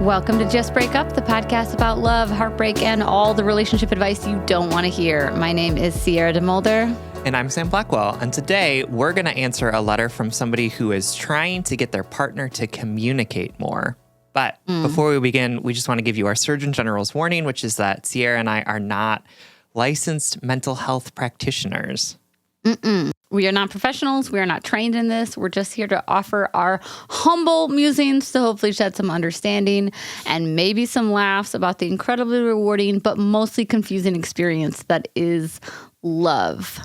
Welcome to Just Break Up, the podcast about love, heartbreak, and all the relationship advice you don't want to hear. My name is Sierra DeMulder. And I'm Sam Blackwell. And today we're going to answer a letter from somebody who is trying to get their partner to communicate more. But before we begin, we just want to give you our Surgeon General's warning, which is that Sierra and I are not licensed mental health practitioners. We are not professionals. We are not trained in this. We're just here to offer our humble musings to hopefully shed some understanding and maybe some laughs about the incredibly rewarding but mostly confusing experience that is love.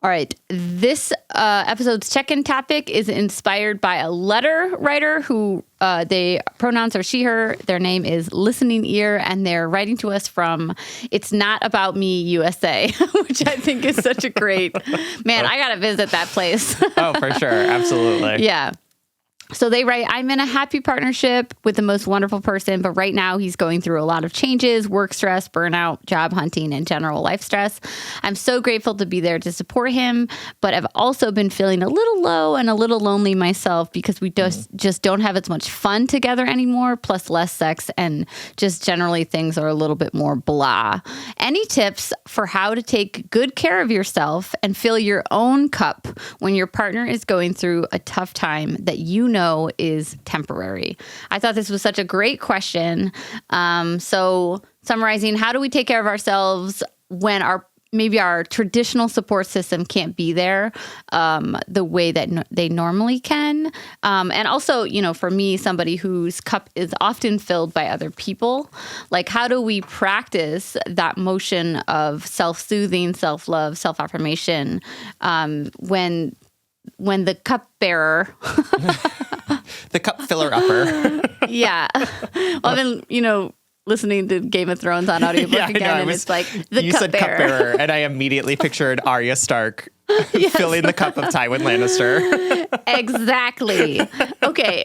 All right. This episode's check-in topic is inspired by a letter writer who they pronouns are she, her. Their name is Listening Ear, and they're writing to us from It's Not About Me USA, which I think is such a great, man, I got to visit that place. Oh, for sure. Absolutely. Yeah. So they write, I'm in a happy partnership with the most wonderful person, but right now he's going through a lot of changes, work stress, burnout, job hunting, and general life stress. I'm so grateful to be there to support him, but I've also been feeling a little low and a little lonely myself because we just don't have as much fun together anymore, plus less sex, and just generally things are a little bit more blah. Any tips for how to take good care of yourself and fill your own cup when your partner is going through a tough time that you know is temporary? I thought this was such a great question. So summarizing, how do we take care of ourselves when maybe our traditional support system can't be there the way that they normally can? And also, for me, somebody whose cup is often filled by other people, like how do we practice that motion of self-soothing, self-love, self-affirmation when the cup bearer, the cup filler upper. yeah. Well, I've been, listening to Game of Thrones on audiobook again, and it's like the you cup said bearer. cup bearer, and I immediately pictured Arya Stark filling the cup of Tywin Lannister. Exactly. Okay.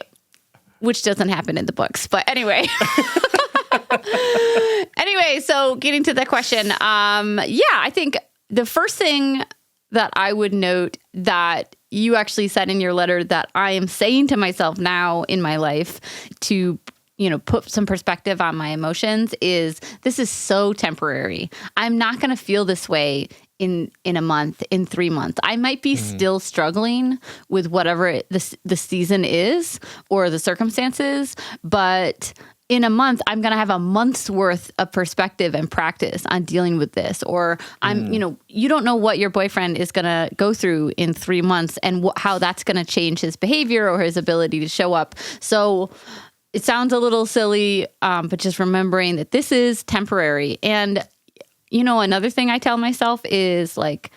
Which doesn't happen in the books, but anyway. So getting to the question, I think the first thing that I would note that you actually said in your letter that I am saying to myself now in my life to, put some perspective on my emotions is this is so temporary. I'm not going to feel this way in a month, in 3 months. I might be still struggling with whatever the season is or the circumstances, but in a month, I'm going to have a month's worth of perspective and practice on dealing with this. Or you don't know what your boyfriend is going to go through in 3 months and how that's going to change his behavior or his ability to show up. So it sounds a little silly, but just remembering that this is temporary. And, another thing I tell myself is like,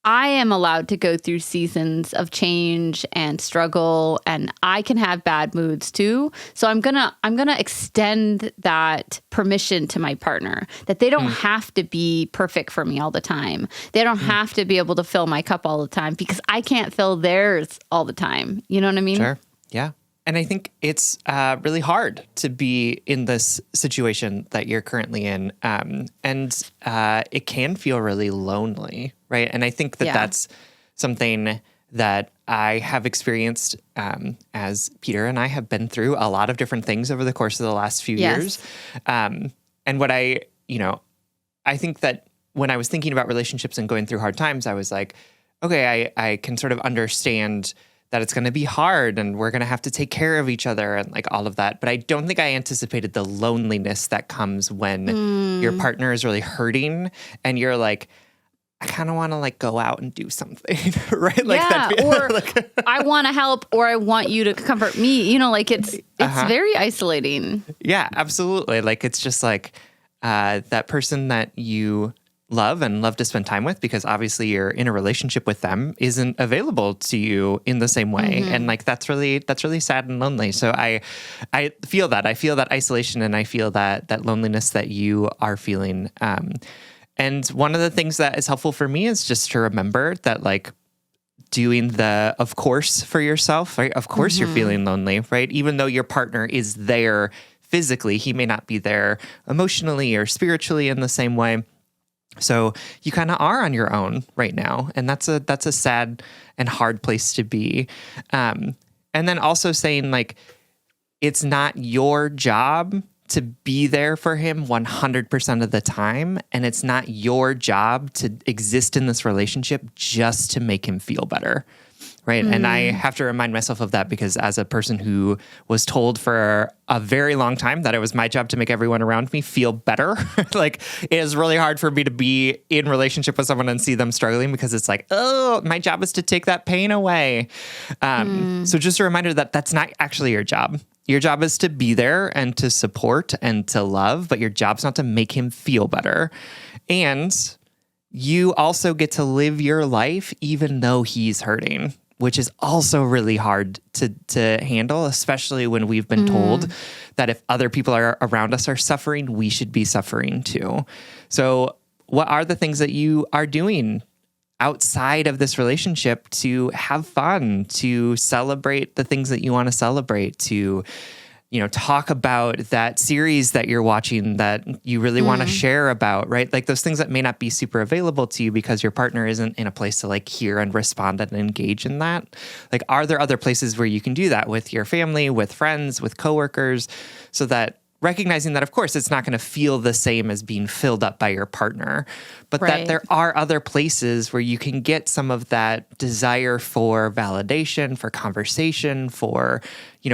I am allowed to go through seasons of change and struggle, and I can have bad moods too. So I'm gonna extend that permission to my partner that they don't have to be perfect for me all the time. They don't have to be able to fill my cup all the time because I can't fill theirs all the time. You know what I mean? Sure. Yeah. And I think it's really hard to be in this situation that you're currently in. And it can feel really lonely, right? And I think that that's something that I have experienced as Peter and I have been through a lot of different things over the course of the last few years. And what I think that when I was thinking about relationships and going through hard times, I was like, okay, I can sort of understand that it's going to be hard and we're going to have to take care of each other and like all of that. But I don't think I anticipated the loneliness that comes when your partner is really hurting and you're like, I kind of want to like go out and do something, right? Like or I want to help or I want you to comfort me. It's very isolating. Yeah, absolutely. Like it's just like that person that you love to spend time with because obviously you're in a relationship with them isn't available to you in the same way. And like that's really sad and lonely. So I feel that. I feel that isolation and I feel that loneliness that you are feeling. And one of the things that is helpful for me is just to remember that like doing the of course for yourself, right? Of course you're feeling lonely, right? Even though your partner is there physically, he may not be there emotionally or spiritually in the same way. So you kind of are on your own right now. And that's a sad and hard place to be. And then also saying like, it's not your job to be there for him 100% of the time. And it's not your job to exist in this relationship just to make him feel better. Right. And I have to remind myself of that because as a person who was told for a very long time that it was my job to make everyone around me feel better, like it is really hard for me to be in relationship with someone and see them struggling because it's like, oh, my job is to take that pain away. So just a reminder that that's not actually your job. Your job is to be there and to support and to love, but your job's not to make him feel better. And you also get to live your life even though he's hurting, which is also really hard to handle, especially when we've been told that if other people are around us are suffering, we should be suffering too. So what are the things that you are doing outside of this relationship to have fun, to celebrate the things that you want to celebrate, to talk about that series that you're watching that you really want to share about, right? Like those things that may not be super available to you because your partner isn't in a place to like hear and respond and engage in that. Like, are there other places where you can do that with your family, with friends, with coworkers, so that recognizing that, of course, it's not going to feel the same as being filled up by your partner, but that there are other places where you can get some of that desire for validation, for conversation, for,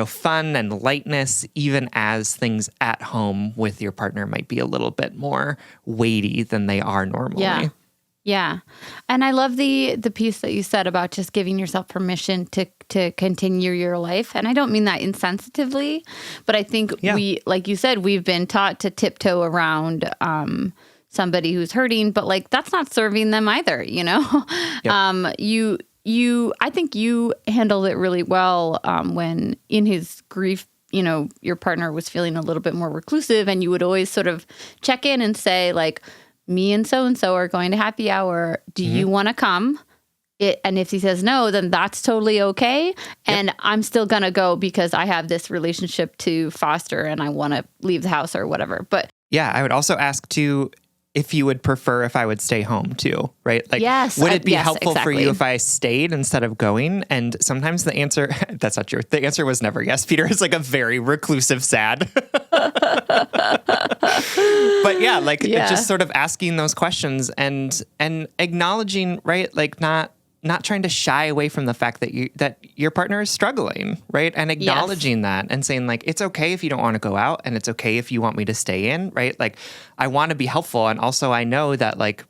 fun and lightness, even as things at home with your partner might be a little bit more weighty than they are normally. Yeah. Yeah. And I love the piece that you said about just giving yourself permission to continue your life. And I don't mean that insensitively, but I think we, like you said, we've been taught to tiptoe around somebody who's hurting, but like that's not serving them either, Yep. I think you handled it really well when in his grief, your partner was feeling a little bit more reclusive, and you would always sort of check in and say like, me and so are going to happy hour. Do you want to come? And if he says no, then that's totally okay. And I'm still going to go because I have this relationship to foster and I want to leave the house or whatever. But yeah, I would also ask too, if you would prefer if I would stay home too, right? Like, yes, would it be helpful exactly. for you if I stayed instead of going? And sometimes the answer, that's not true. The answer was never yes. Peter is like a very reclusive sad. But yeah, just sort of asking those questions and acknowledging, right? Like not trying to shy away from the fact that your partner is struggling, right? And acknowledging that and saying like, it's okay if you don't want to go out, and it's okay if you want me to stay in, right? Like, I want to be helpful. And also I know that like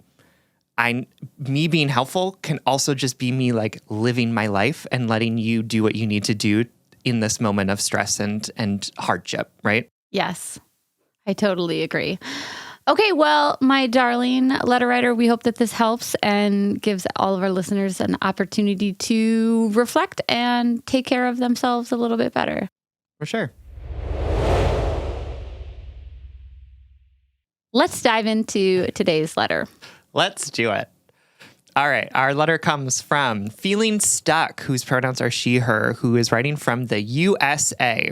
me being helpful can also just be me like living my life and letting you do what you need to do in this moment of stress and hardship, right? Yes, I totally agree. Okay, well, my darling letter writer, we hope that this helps and gives all of our listeners an opportunity to reflect and take care of themselves a little bit better. For sure. Let's dive into today's letter. Let's do it. All right. Our letter comes from Feeling Stuck, whose pronouns are she, her, who is writing from the USA.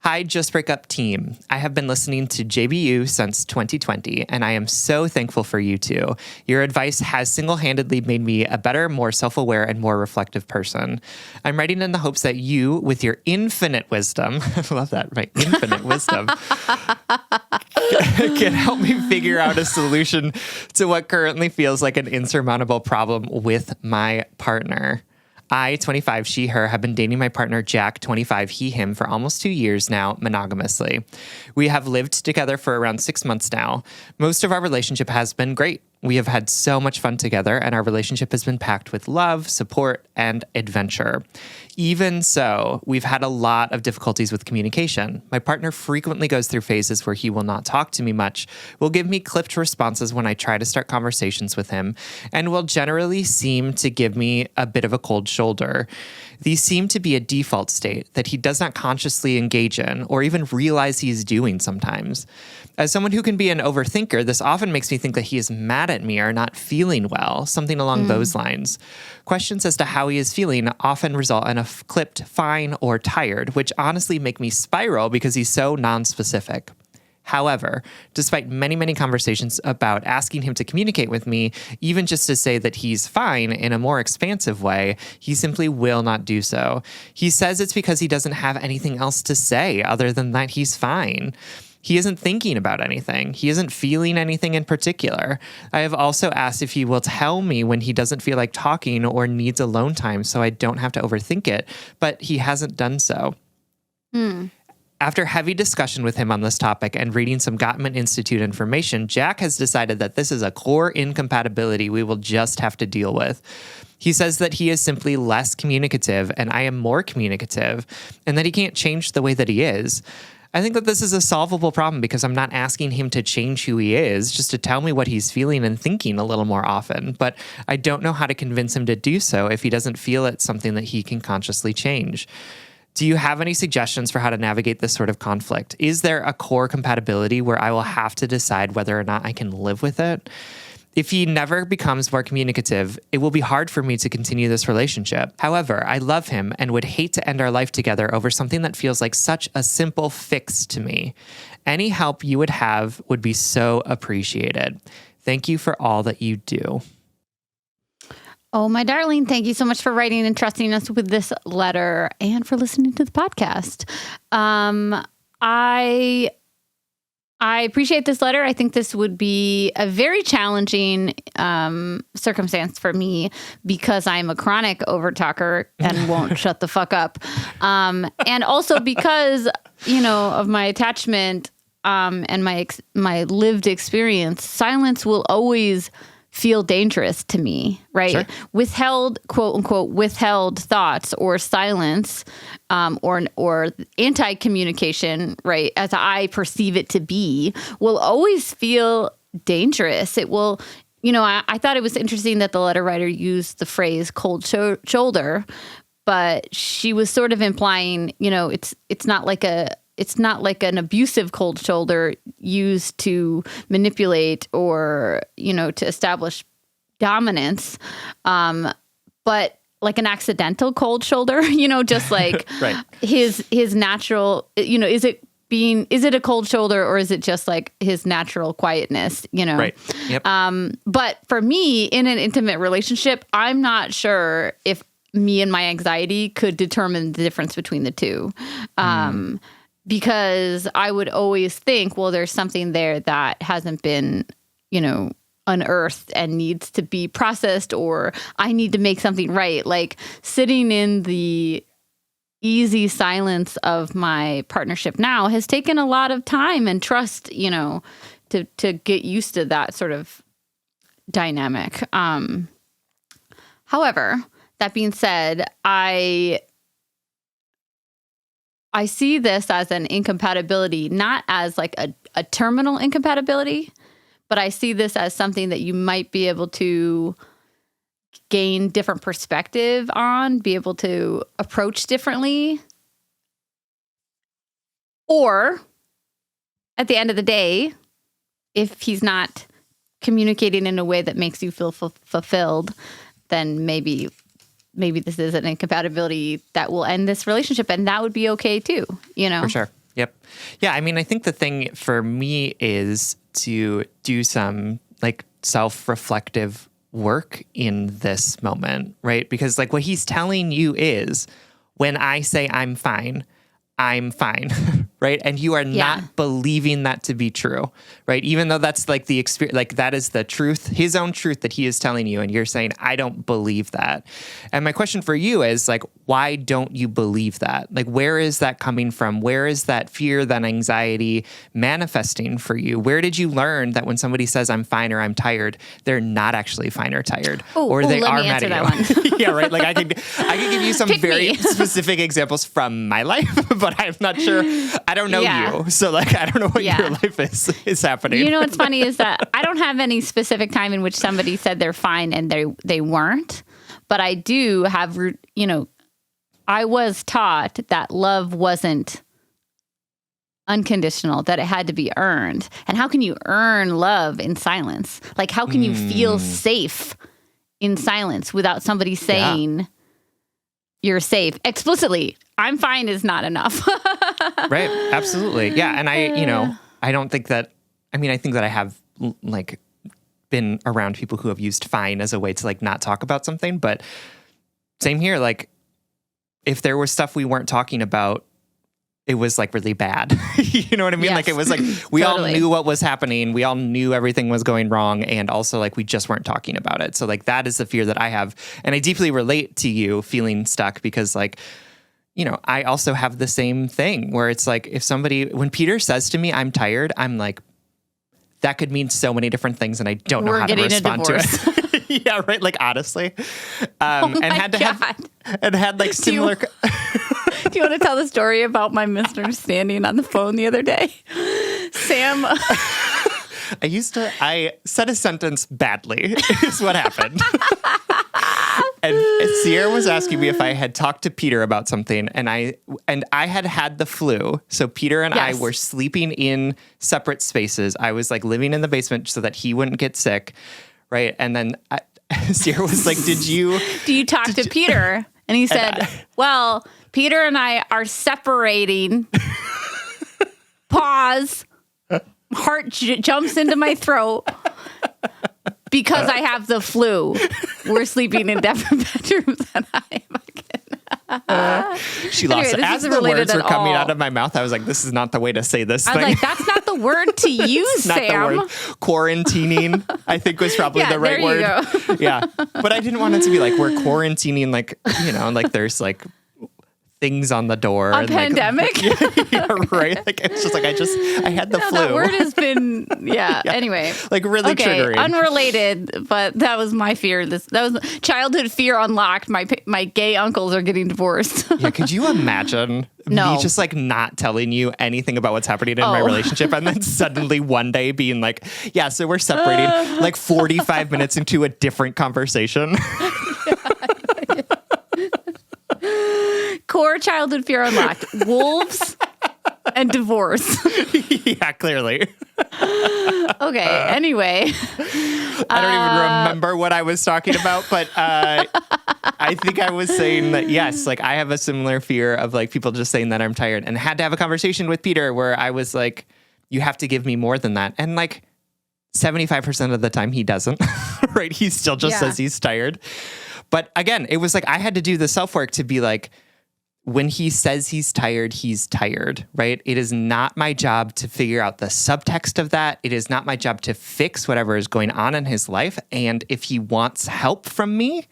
Hi, Just Break Up team. I have been listening to JBU since 2020, and I am so thankful for you two. Your advice has single-handedly made me a better, more self-aware, and more reflective person. I'm writing in the hopes that you, with your infinite wisdom, I love that, right? Infinite wisdom, can help me figure out a solution to what currently feels like an insurmountable problem with my partner. I, 25, she, her, have been dating my partner, Jack, 25, he, him, for almost 2 years now, monogamously. We have lived together for around 6 months now. Most of our relationship has been great. We have had so much fun together, and our relationship has been packed with love, support, and adventure. Even so, we've had a lot of difficulties with communication. My partner frequently goes through phases where he will not talk to me much, will give me clipped responses when I try to start conversations with him, and will generally seem to give me a bit of a cold shoulder. These seem to be a default state that he does not consciously engage in or even realize he is doing sometimes. As someone who can be an overthinker, this often makes me think that he is mad at me or not feeling well, something along those lines. Questions as to how he is feeling often result in a clipped fine or tired, which honestly make me spiral because he's so nonspecific. However, despite many, many conversations about asking him to communicate with me, even just to say that he's fine in a more expansive way, he simply will not do so. He says it's because he doesn't have anything else to say other than that he's fine. He isn't thinking about anything. He isn't feeling anything in particular. I have also asked if he will tell me when he doesn't feel like talking or needs alone time so I don't have to overthink it, but he hasn't done so. After heavy discussion with him on this topic and reading some Gottman Institute information, Jack has decided that this is a core incompatibility we will just have to deal with. He says that he is simply less communicative and I am more communicative, and that he can't change the way that he is. I think that this is a solvable problem because I'm not asking him to change who he is, just to tell me what he's feeling and thinking a little more often. But I don't know how to convince him to do so if he doesn't feel it's something that he can consciously change. Do you have any suggestions for how to navigate this sort of conflict? Is there a core compatibility where I will have to decide whether or not I can live with it? If he never becomes more communicative, it will be hard for me to continue this relationship. However, I love him and would hate to end our life together over something that feels like such a simple fix to me. Any help you would have would be so appreciated. Thank you for all that you do. Oh, my darling, thank you so much for writing and trusting us with this letter and for listening to the podcast. I appreciate this letter. I think this would be a very challenging circumstance for me because I'm a chronic overtalker and won't shut the fuck up. And also because, of my attachment and my lived experience, silence will always feel dangerous to me, right? Sure. Withheld, quote unquote, withheld thoughts or silence or anti-communication, right, as I perceive it to be, will always feel dangerous. It will, I thought it was interesting that the letter writer used the phrase cold shoulder, but she was sort of implying, it's not like an abusive cold shoulder used to manipulate or, to establish dominance, but like an accidental cold shoulder, just like right. his natural, is it a cold shoulder or is it just like his natural quietness, Right. Yep. But for me in an intimate relationship, I'm not sure if me and my anxiety could determine the difference between the two. Because I would always think, well, there's something there that hasn't been, unearthed and needs to be processed, or I need to make something right. Like sitting in the easy silence of my partnership now has taken a lot of time and trust, to get used to that sort of dynamic. However, that being said, I see this as an incompatibility, not as like a terminal incompatibility, but I see this as something that you might be able to gain different perspective on, be able to approach differently. Or at the end of the day, if he's not communicating in a way that makes you feel fulfilled, then maybe this is an incompatibility that will end this relationship, and that would be okay too, For sure. Yep. Yeah. I mean, I think the thing for me is to do some like self-reflective work in this moment, right? Because like what he's telling you is when I say I'm fine, right? And you are not believing that to be true, right? Even though that's like the experience, like that is the truth, his own truth that he is telling you. And you're saying, I don't believe that. And my question for you is like, why don't you believe that? Like, where is that coming from? Where is that fear, that anxiety manifesting for you? Where did you learn that when somebody says I'm fine or I'm tired, they're not actually fine or tired, or they are mad at you? Yeah, right. Like I could give you some very specific examples from my life, but I'm not sure. I don't know you. So like, I don't know what your life is happening. What's funny is that I don't have any specific time in which somebody said they're fine and they weren't, but I do have, I was taught that love wasn't unconditional, that it had to be earned. And how can you earn love in silence? Like, how can you feel safe in silence without somebody saying you're safe explicitly? I'm fine is not enough. Right. Absolutely. Yeah. And I think that I have like been around people who have used fine as a way to like not talk about something, but same here. Like if there was stuff we weren't talking about, it was like really bad. You know what I mean? Yes. Like it was like we Totally. all knew what was happening. We all knew everything was going wrong. And also like we just weren't talking about it. So like that is the fear that I have. And I deeply relate to you feeling stuck because like, you know, I also have the same thing where it's like when Peter says to me, I'm tired, I'm like, that could mean so many different things and I don't know how to respond to it. Yeah, right. Like honestly. And had like similar. Do you want to tell the story about my misunderstanding on the phone the other day? Sam. I said a sentence badly is what happened. And Sierra was asking me if I had talked to Peter about something and I had the flu. So Peter and I were sleeping in separate spaces. I was like living in the basement so that he wouldn't get sick. Right. And then Sierra was like, do you talk to Peter? And he said, well, Peter and I are separating. Pause. Heart jumps into my throat because I have the flu. We're sleeping in different bedrooms and she lost it. As the words were coming out of my mouth, I was like, this is not the way to say this I was like, that's not the word to use, not Sam. The word. Quarantining, I think was probably the right word. Go. Yeah. But I didn't want it to be like, we're quarantining, like, you know, like there's like things on the door. A pandemic? Like, yeah, right. Like it's just like I had the flu. That word has been anyway. Like really triggering. Unrelated, but that was my fear. That was childhood fear unlocked. My gay uncles are getting divorced. Yeah, could you imagine me just like not telling you anything about what's happening in my relationship and then suddenly one day being like, yeah, so we're separating like 45 minutes into a different conversation. Core childhood fear unlocked. Wolves and divorce. Yeah, clearly. Okay, anyway. I don't even remember what I was talking about, but I think I was saying that, yes, like I have a similar fear of like people just saying that I'm tired and had to have a conversation with Peter where I was like, you have to give me more than that. And like 75% of the time he doesn't, right? He still just says he's tired. But again, it was like I had to do the self-work to be like, when he says he's tired, right? It is not my job to figure out the subtext of that. It is not my job to fix whatever is going on in his life. And if he wants help from me,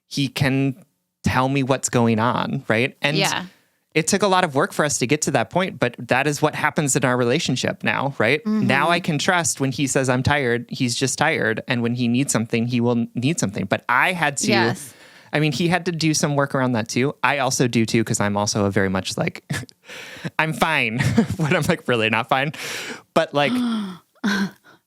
he can tell me what's going on, right? And it took a lot of work for us to get to that point, but that is what happens in our relationship now, right? Mm-hmm. Now I can trust when he says I'm tired, he's just tired. And when he needs something, he will need something. But I had to, I mean, he had to do some work around that too. I also do too, because I'm also a very much like, I'm fine when I'm like really not fine. But like,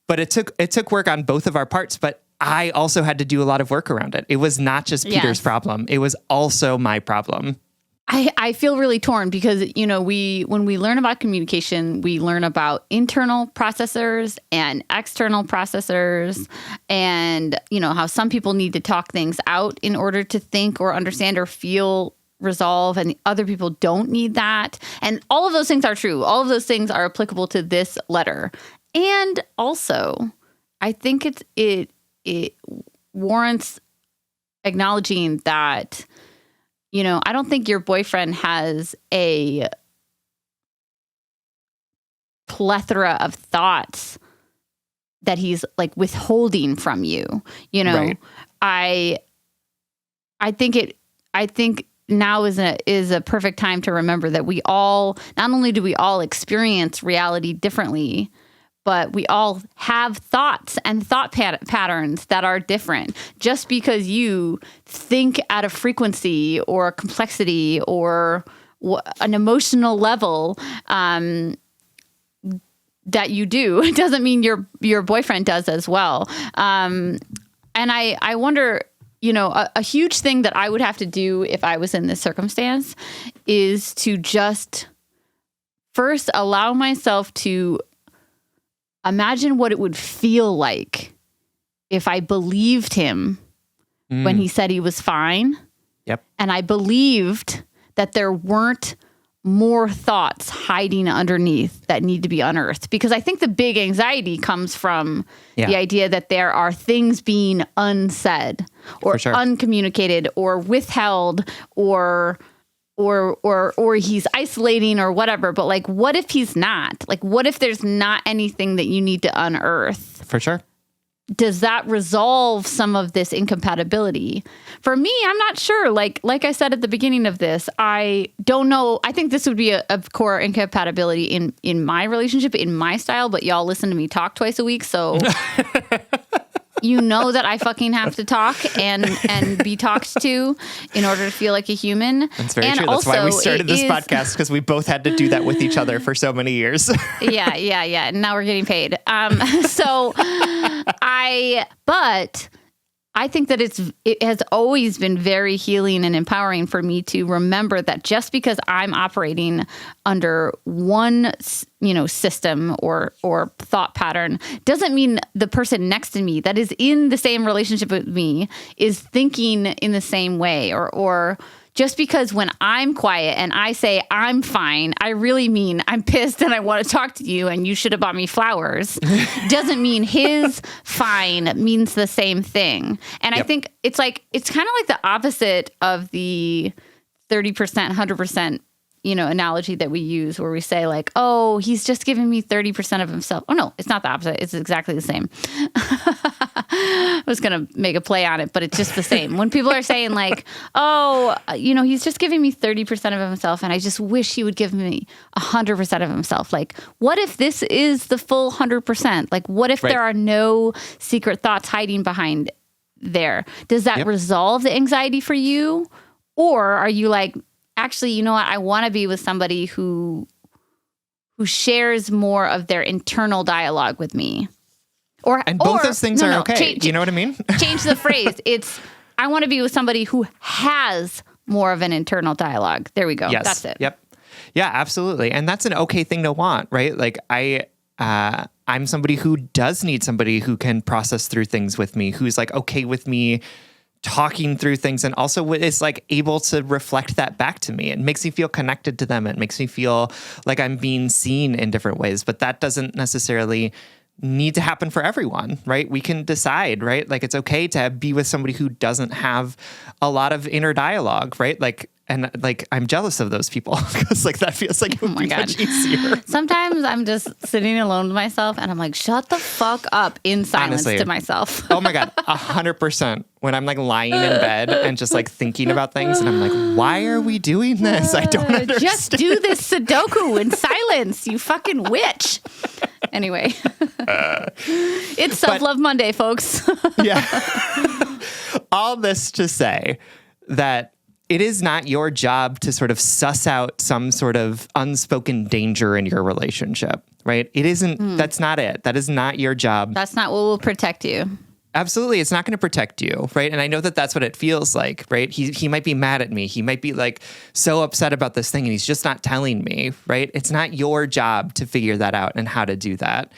but it took work on both of our parts, but I also had to do a lot of work around it. It was not just Peter's problem. It was also my problem. I feel really torn because, you know, when we learn about communication, we learn about internal processors and external processors and, you know, how some people need to talk things out in order to think or understand or feel resolve and other people don't need that. And all of those things are true. All of those things are applicable to this letter. And also, I think it warrants acknowledging that, you know, I don't think your boyfriend has a plethora of thoughts that he's like withholding from you. You know, right. I think now is a perfect time to remember that we all, not only do we all experience reality differently, but we all have thoughts and thought patterns that are different. Just because you think at a frequency or a complexity or an emotional level that you do, it doesn't mean your boyfriend does as well. And I wonder, you know, a huge thing that I would have to do if I was in this circumstance is to just first allow myself to imagine what it would feel like if I believed him when he said he was fine. Yep. And I believed that there weren't more thoughts hiding underneath that need to be unearthed? Because I think the big anxiety comes from the idea that there are things being unsaid or uncommunicated or withheld or he's isolating or whatever. But like, what if he's not? Like, what if there's not anything that you need to unearth? For sure. Does that resolve some of this incompatibility? For me, I'm not sure. Like I said at the beginning of this, I don't know. I think this would be a core incompatibility in my relationship, in my style, but y'all listen to me talk twice a week. So you know that I fucking have to talk and be talked to in order to feel like a human. That's very true. That's why we started this podcast, because we both had to do that with each other for so many years. Yeah. And now we're getting paid. But I think that it has always been very healing and empowering for me to remember that just because I'm operating under one, system or thought pattern doesn't mean the person next to me that is in the same relationship with me is thinking in the same way, or just because when I'm quiet and I say I'm fine, I really mean I'm pissed and I want to talk to you and you should have bought me flowers, doesn't mean his fine means the same thing. And I think it's kind of like the opposite of the 30%, 100%, analogy that we use, where we say like, oh, he's just giving me 30% of himself. Oh no, it's not the opposite. It's exactly the same. I was going to make a play on it, but it's just the same. When people are saying like, oh, he's just giving me 30% of himself and I just wish he would give me 100% of himself. Like, what if this is the full 100%? Like, what if there are no secret thoughts hiding behind there? Does that resolve the anxiety for you? Or are you like, actually, you know what? I want to be with somebody who shares more of their internal dialogue with me. And both those things are okay. You know what I mean? Change the phrase. I want to be with somebody who has more of an internal dialogue. There we go. Yes. That's it. Yep. Yeah, absolutely. And that's an okay thing to want, right? Like I'm somebody who does need somebody who can process through things with me, who's like okay with me talking through things, and also is like able to reflect that back to me. It makes me feel connected to them. It makes me feel like I'm being seen in different ways, but that doesn't necessarily need to happen for everyone, right? We can decide, right? Like it's okay to be with somebody who doesn't have a lot of inner dialogue, right? And I'm jealous of those people because like that feels like it would be much easier. Sometimes I'm just sitting alone with myself and I'm like, shut the fuck up in silence. Honestly, to myself. Oh my God, 100%. When I'm like lying in bed and just like thinking about things and I'm like, why are we doing this? I don't understand. Just do this Sudoku in silence, you fucking witch. Anyway, it's Self-Love Monday, folks. Yeah. All this to say that it is not your job to sort of suss out some sort of unspoken danger in your relationship, right? It isn't, that's not it. That is not your job. That's not what will protect you. Absolutely. It's not going to protect you, right? And I know that that's what it feels like, right? He might be mad at me. He might be like so upset about this thing and he's just not telling me, right? It's not your job to figure that out and how to do that.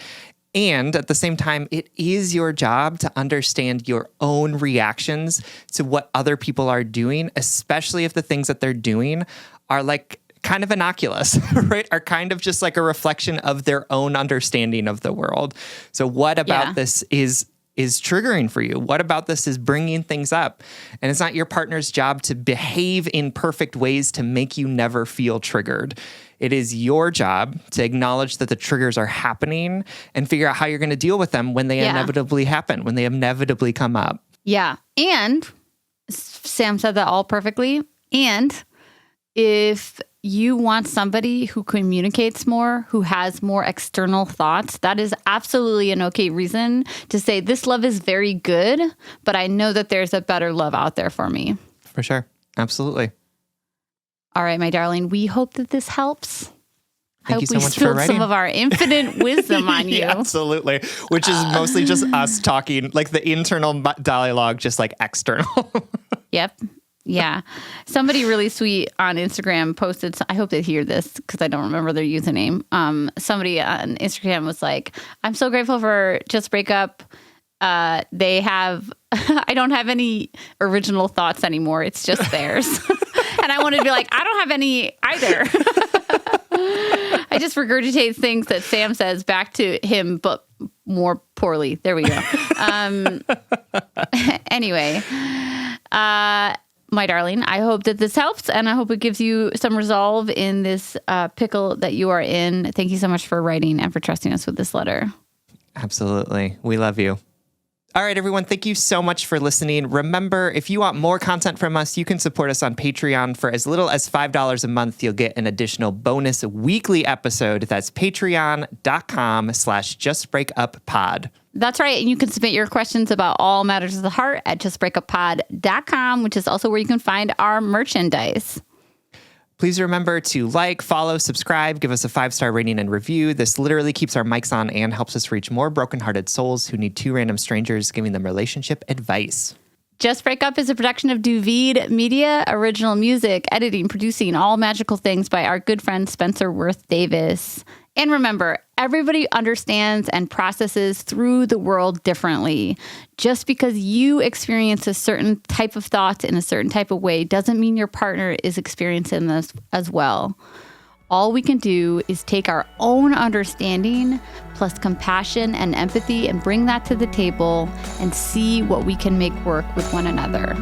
And at the same time, it is your job to understand your own reactions to what other people are doing, especially if the things that they're doing are like kind of innocuous, right? Are kind of just like a reflection of their own understanding of the world. So what about this is triggering for you? What about this is bringing things up? And it's not your partner's job to behave in perfect ways to make you never feel triggered. It is your job to acknowledge that the triggers are happening and figure out how you're going to deal with them when they inevitably happen, when they inevitably come up. Yeah. And Sam said that all perfectly. And if you want somebody who communicates more, who has more external thoughts, that is absolutely an okay reason to say this love is very good, but I know that there's a better love out there for me. For sure. Absolutely. All right, my darling, we hope that this helps. Thank you so much for spilled writing. some of our infinite wisdom on you. Yeah, absolutely. Which is mostly just us talking, like the internal dialogue, just like external. Yep. Yeah. Somebody really sweet on Instagram posted, I hope they hear this because I don't remember their username. Somebody on Instagram was like, I'm so grateful for Just Break Up. They have, I don't have any original thoughts anymore. It's just theirs. And I wanted to be like, I don't have any either. I just regurgitate things that Sam says back to him, but more poorly. There we go. Anyway, my darling, I hope that this helps, and I hope it gives you some resolve in this pickle that you are in. Thank you so much for writing and for trusting us with this letter. Absolutely. We love you. All right, everyone. Thank you so much for listening. Remember, if you want more content from us, you can support us on Patreon for as little as $5 a month. You'll get an additional bonus weekly episode. That's patreon.com/justbreakuppod. That's right. And you can submit your questions about all matters of the heart at justbreakuppod.com, which is also where you can find our merchandise. Please remember to like, follow, subscribe, give us a 5-star rating and review. This literally keeps our mics on and helps us reach more brokenhearted souls who need two random strangers giving them relationship advice. Just Break Up is a production of Duvid Media, original music, editing, producing, all magical things by our good friend Spencer Worth Davis. And remember, everybody understands and processes through the world differently. Just because you experience a certain type of thoughts in a certain type of way doesn't mean your partner is experiencing this as well. All we can do is take our own understanding plus compassion and empathy and bring that to the table and see what we can make work with one another.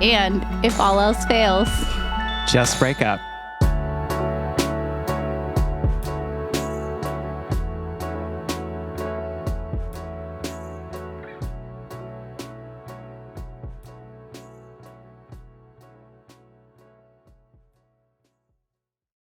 And if all else fails, just break up.